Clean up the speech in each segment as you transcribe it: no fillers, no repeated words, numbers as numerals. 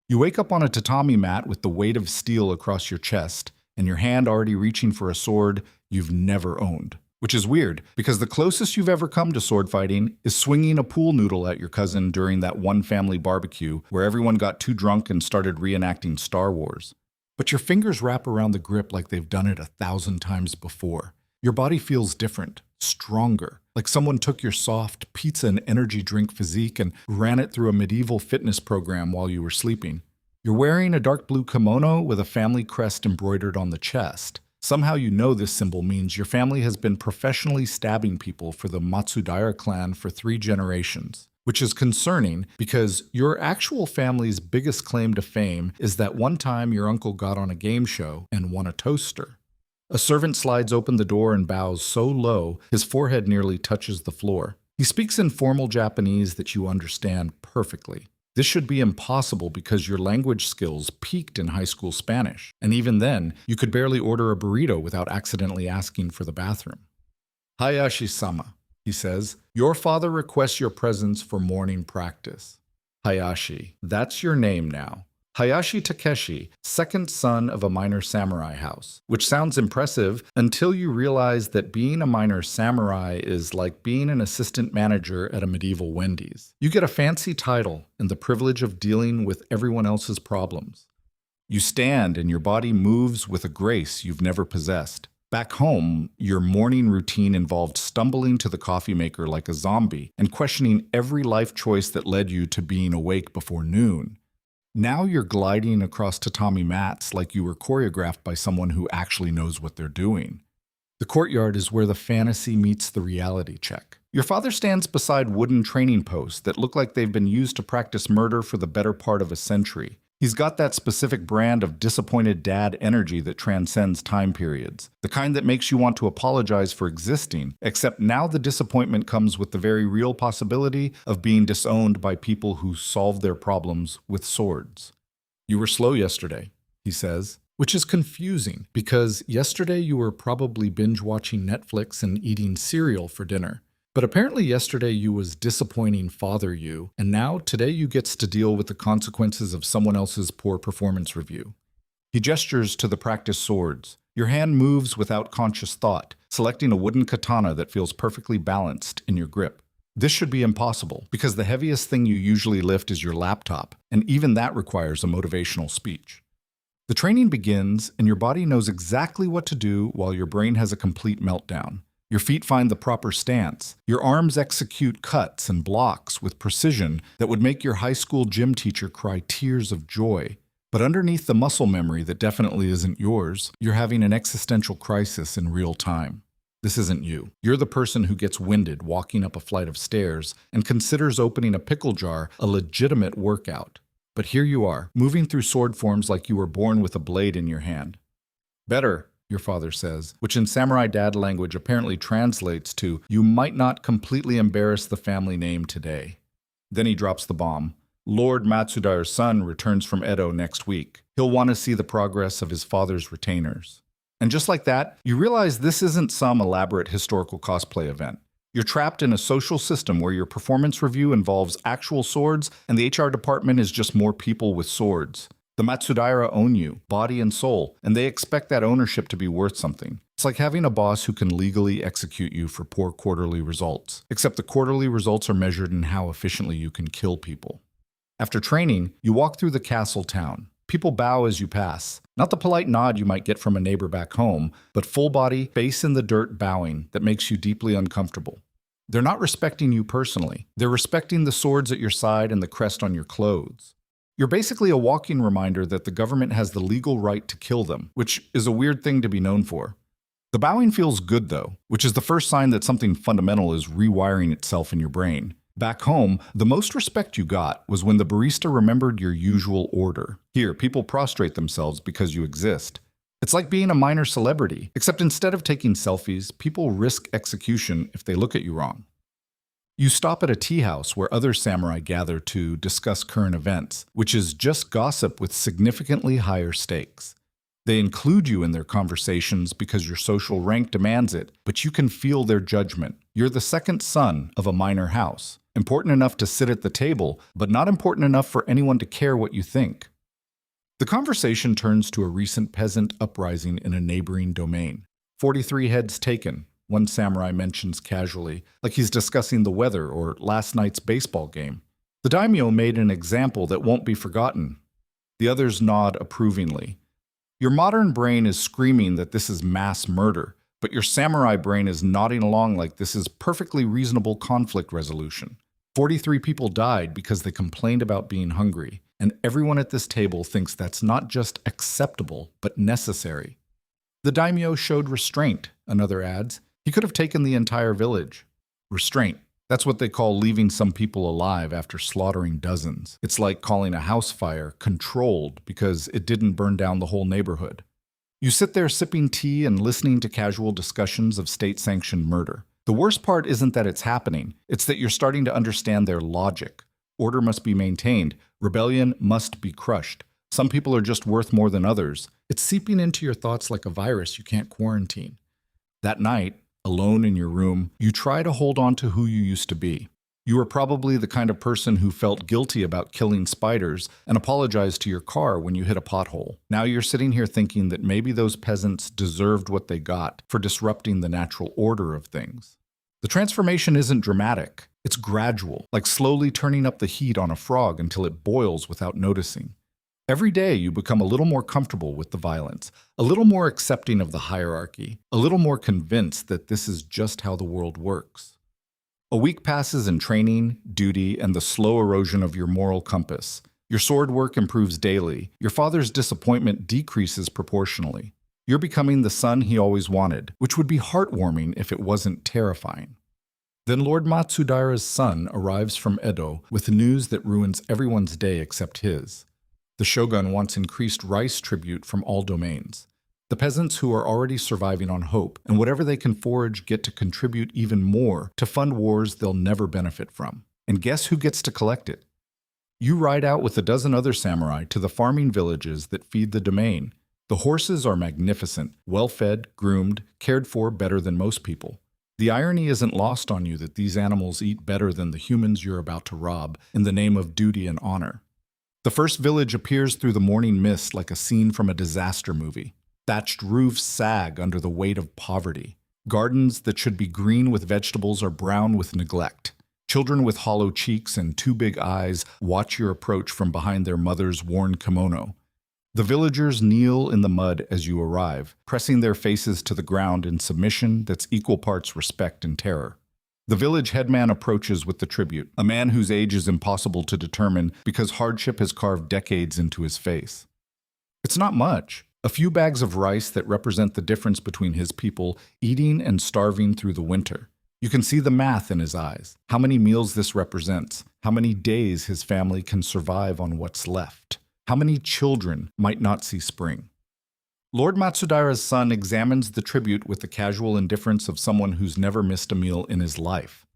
You wake up on a tatami mat with the weight of steel across your chest, and your hand already reaching for a sword you've never owned. Which is weird, because the closest you've ever come to sword fighting is swinging a pool noodle at your cousin during that one family barbecue where everyone got too drunk and started reenacting Star Wars. But your fingers wrap around the grip like they've done it 1,000 times before. Your body feels different, stronger, like someone took your soft pizza and energy drink physique and ran it through a medieval fitness program while you were sleeping. You're wearing a dark blue kimono with a family crest embroidered on the chest. Somehow you know this symbol means your family has been professionally stabbing people for the Matsudaira clan for 3 generations, which is concerning because your actual family's biggest claim to fame is that one time your uncle got on a game show and won a toaster. A servant slides open the door and bows so low his forehead nearly touches the floor. He speaks in formal Japanese that you understand perfectly. This should be impossible because your language skills peaked in high school Spanish, and even then, you could barely order a burrito without accidentally asking for the bathroom. Hayashi-sama, he says, your father requests your presence for morning practice. Hayashi, that's your name now. Hayashi Takeshi, second son of a minor samurai house, which sounds impressive until you realize that being a minor samurai is like being an assistant manager at a medieval Wendy's. You get a fancy title and the privilege of dealing with everyone else's problems. You stand and your body moves with a grace you've never possessed. Back home, your morning routine involved stumbling to the coffee maker like a zombie and questioning every life choice that led you to being awake before noon. Now you're gliding across tatami mats like you were choreographed by someone who actually knows what they're doing. The courtyard is where the fantasy meets the reality check. Your father stands beside wooden training posts that look like they've been used to practice murder for the better part of a century. He's got that specific brand of disappointed dad energy that transcends time periods, the kind that makes you want to apologize for existing, except now the disappointment comes with the very real possibility of being disowned by people who solve their problems with swords. You were slow yesterday, he says, which is confusing because yesterday you were probably binge-watching Netflix and eating cereal for dinner. But apparently yesterday you was disappointing father you, and now today you gets to deal with the consequences of someone else's poor performance review. He gestures to the practice swords. Your hand moves without conscious thought, selecting a wooden katana that feels perfectly balanced in your grip. This should be impossible, because the heaviest thing you usually lift is your laptop, and even that requires a motivational speech. The training begins, and your body knows exactly what to do while your brain has a complete meltdown. Your feet find the proper stance. Your arms execute cuts and blocks with precision that would make your high school gym teacher cry tears of joy. But underneath the muscle memory that definitely isn't yours, you're having an existential crisis in real time. This isn't you. You're the person who gets winded walking up a flight of stairs and considers opening a pickle jar a legitimate workout. But here you are, moving through sword forms like you were born with a blade in your hand. Better, your father says, which in samurai dad language apparently translates to, you might not completely embarrass the family name today. Then he drops the bomb. Lord Matsudaira's son returns from Edo next week. He'll want to see the progress of his father's retainers. And just like that, you realize this isn't some elaborate historical cosplay event. You're trapped in a social system where your performance review involves actual swords and the HR department is just more people with swords. The Matsudaira own you, body and soul, and they expect that ownership to be worth something. It's like having a boss who can legally execute you for poor quarterly results, except the quarterly results are measured in how efficiently you can kill people. After training, you walk through the castle town. People bow as you pass. Not the polite nod you might get from a neighbor back home, but full body, face in the dirt bowing that makes you deeply uncomfortable. They're not respecting you personally. They're respecting the swords at your side and the crest on your clothes. You're basically a walking reminder that the government has the legal right to kill them, which is a weird thing to be known for. The bowing feels good though, which is the first sign that something fundamental is rewiring itself in your brain. Back home, the most respect you got was when the barista remembered your usual order. Here, people prostrate themselves because you exist. It's like being a minor celebrity, except instead of taking selfies, people risk execution if they look at you wrong. You stop at a tea house where other samurai gather to discuss current events, which is just gossip with significantly higher stakes. They include you in their conversations because your social rank demands it, but you can feel their judgment. You're the second son of a minor house, important enough to sit at the table, but not important enough for anyone to care what you think. The conversation turns to a recent peasant uprising in a neighboring domain. 43 heads taken, one samurai mentions casually, like he's discussing the weather or last night's baseball game. The daimyo made an example that won't be forgotten. The others nod approvingly. Your modern brain is screaming that this is mass murder, but your samurai brain is nodding along like this is perfectly reasonable conflict resolution. 43 people died because they complained about being hungry, and everyone at this table thinks that's not just acceptable, but necessary. The daimyo showed restraint, another adds. He could have taken the entire village. Restraint. That's what they call leaving some people alive after slaughtering dozens. It's like calling a house fire controlled because it didn't burn down the whole neighborhood. You sit there sipping tea and listening to casual discussions of state-sanctioned murder. The worst part isn't that it's happening, it's that you're starting to understand their logic. Order must be maintained. Rebellion must be crushed. Some people are just worth more than others. It's seeping into your thoughts like a virus you can't quarantine. That night, alone in your room, you try to hold on to who you used to be. You were probably the kind of person who felt guilty about killing spiders and apologized to your car when you hit a pothole. Now you're sitting here thinking that maybe those peasants deserved what they got for disrupting the natural order of things. The transformation isn't dramatic. It's gradual, like slowly turning up the heat on a frog until it boils without noticing. Every day you become a little more comfortable with the violence, a little more accepting of the hierarchy, a little more convinced that this is just how the world works. A week passes in training, duty, and the slow erosion of your moral compass. Your sword work improves daily. Your father's disappointment decreases proportionally. You're becoming the son he always wanted, which would be heartwarming if it wasn't terrifying. Then Lord Matsudaira's son arrives from Edo with news that ruins everyone's day except his. The shogun wants increased rice tribute from all domains. The peasants who are already surviving on hope and whatever they can forage get to contribute even more to fund wars they'll never benefit from. And guess who gets to collect it? You ride out with a dozen other samurai to the farming villages that feed the domain. The horses are magnificent, well-fed, groomed, cared for better than most people. The irony isn't lost on you that these animals eat better than the humans you're about to rob in the name of duty and honor. The first village appears through the morning mist like a scene from a disaster movie. Thatched roofs sag under the weight of poverty. Gardens that should be green with vegetables are brown with neglect. Children with hollow cheeks and too big eyes watch your approach from behind their mother's worn kimono. The villagers kneel in the mud as you arrive, pressing their faces to the ground in submission that's equal parts respect and terror. The village headman approaches with the tribute, a man whose age is impossible to determine because hardship has carved decades into his face. It's not much. A few bags of rice that represent the difference between his people eating and starving through the winter. You can see the math in his eyes, how many meals this represents, how many days his family can survive on what's left, how many children might not see spring. Lord Matsudaira's son examines the tribute with the casual indifference of someone who's never missed a meal in his life.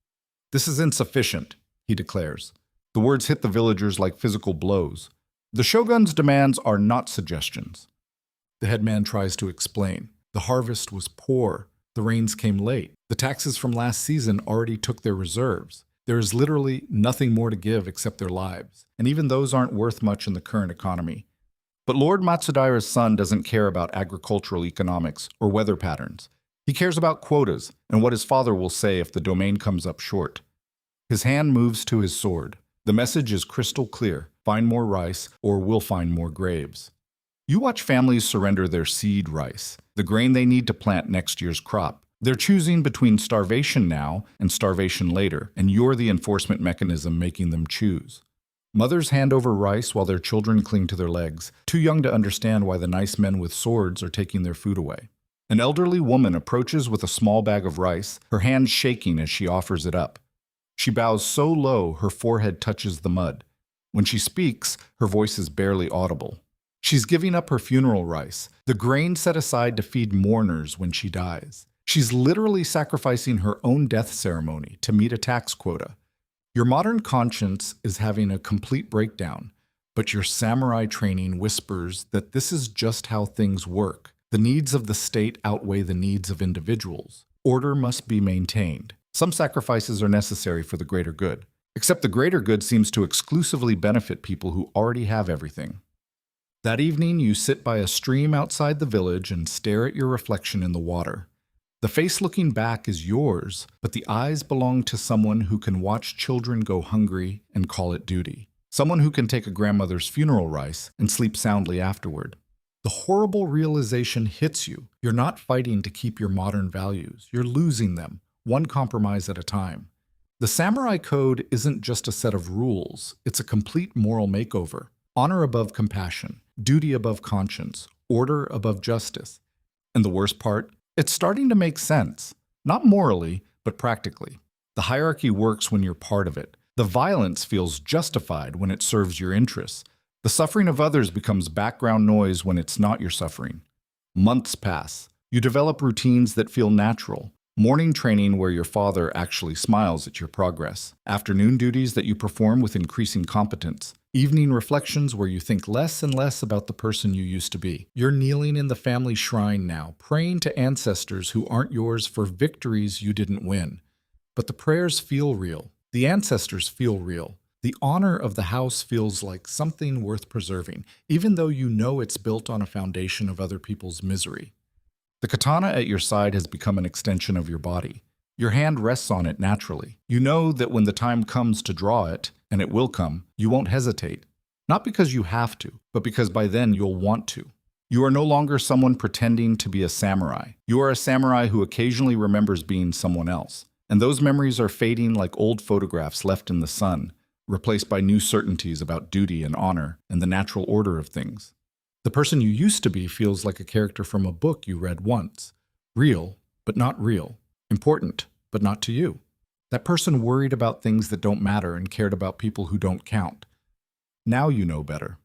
This is insufficient, he declares. The words hit the villagers like physical blows. The shogun's demands are not suggestions. The headman tries to explain. The harvest was poor. The rains came late. The taxes from last season already took their reserves. There is literally nothing more to give except their lives, and even those aren't worth much in the current economy. But Lord Matsudaira's son doesn't care about agricultural economics or weather patterns. He cares about quotas and what his father will say if the domain comes up short. His hand moves to his sword. The message is crystal clear. Find more rice or we'll find more graves. You watch families surrender their seed rice, the grain they need to plant next year's crop. They're choosing between starvation now and starvation later, and you're the enforcement mechanism making them choose. Mothers hand over rice while their children cling to their legs, too young to understand why the nice men with swords are taking their food away. An elderly woman approaches with a small bag of rice, her hand shaking as she offers it up. She bows so low her forehead touches the mud. When she speaks, her voice is barely audible. She's giving up her funeral rice, the grain set aside to feed mourners when she dies. She's literally sacrificing her own death ceremony to meet a tax quota. Your modern conscience is having a complete breakdown, but your samurai training whispers that this is just how things work. The needs of the state outweigh the needs of individuals. Order must be maintained. Some sacrifices are necessary for the greater good, except the greater good seems to exclusively benefit people who already have everything. That evening, you sit by a stream outside the village and stare at your reflection in the water. The face looking back is yours, but the eyes belong to someone who can watch children go hungry and call it duty. Someone who can take a grandmother's funeral rice and sleep soundly afterward. The horrible realization hits you. You're not fighting to keep your modern values. You're losing them, one compromise at a time. The samurai code isn't just a set of rules. It's a complete moral makeover. Honor above compassion, duty above conscience, order above justice. And the worst part? It's starting to make sense. Not morally, but practically. The hierarchy works when you're part of it. The violence feels justified when it serves your interests. The suffering of others becomes background noise when it's not your suffering. Months pass. You develop routines that feel natural. Morning training where your father actually smiles at your progress. Afternoon duties that you perform with increasing competence. Evening reflections where you think less and less about the person you used to be. You're kneeling in the family shrine now, praying to ancestors who aren't yours for victories you didn't win. But the prayers feel real. The ancestors feel real. The honor of the house feels like something worth preserving, even though you know it's built on a foundation of other people's misery. The katana at your side has become an extension of your body. Your hand rests on it naturally. You know that when the time comes to draw it, and it will come, you won't hesitate. Not because you have to, but because by then you'll want to. You are no longer someone pretending to be a samurai. You are a samurai who occasionally remembers being someone else. And those memories are fading like old photographs left in the sun, replaced by new certainties about duty and honor and the natural order of things. The person you used to be feels like a character from a book you read once. Real, but not real. Important, but not to you. That person worried about things that don't matter and cared about people who don't count. Now you know better.